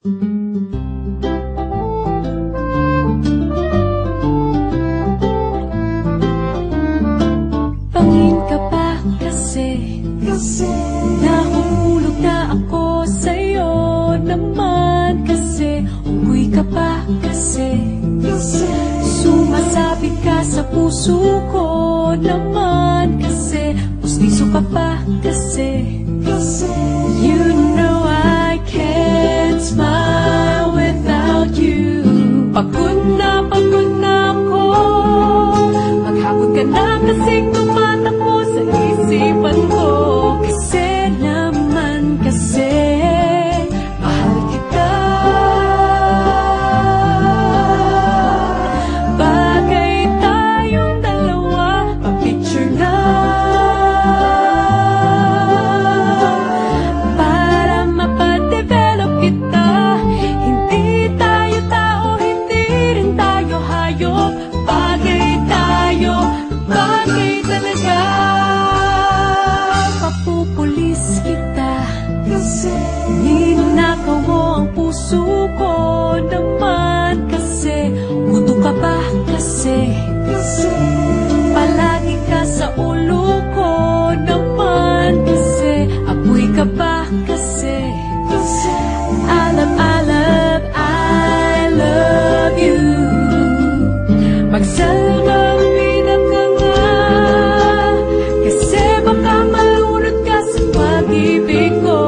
Pangin ka pa kasi nahuhulog na ako sa'yo naman kasi unggoy ka pa kasi sumasabit ka sa puso ko naman kasi pustiso ka pa kasi you know I can't smile without you. Pagod na ako, maghapon ka na kasing tumatakbo sa isipan ko. Kasi naman kasi mahal kita. Bagay tayong dalawa, pa-picture na para mapadevelop kita. Hindi tayo tao, hindi rin tayo hayop. Bagay tayo, bagay talaga. Papupulis kita kasi ninakaw mo ang puso ko naman kasi gusto ka ba kasi palagi ka sa ulo ko naman kasi apoy ka ba kasi I love you. Magsalbang bilang ka nga kasi baka malunod ka sa pag-ibig ko.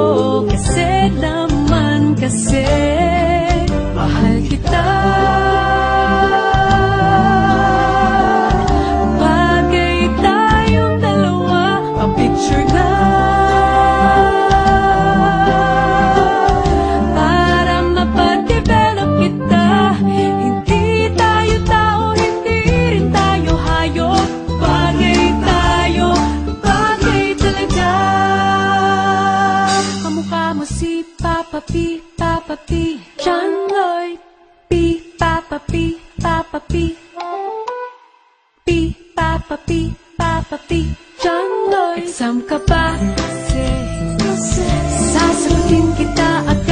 Kasi naman kasi mahal kita. Bagay tayong dalawa, pa-picture na para mapadevelop kita. Hindi tayo tao, hindi rin tayo hayop. Bagay tayo, bagay talaga. Kamukha mo si Papa P, Papa P, John Lloyd P, Papa P, Papa P, P, Papa P, Papa P, John Lloyd. Exam ka ba kasi sasagutin kita at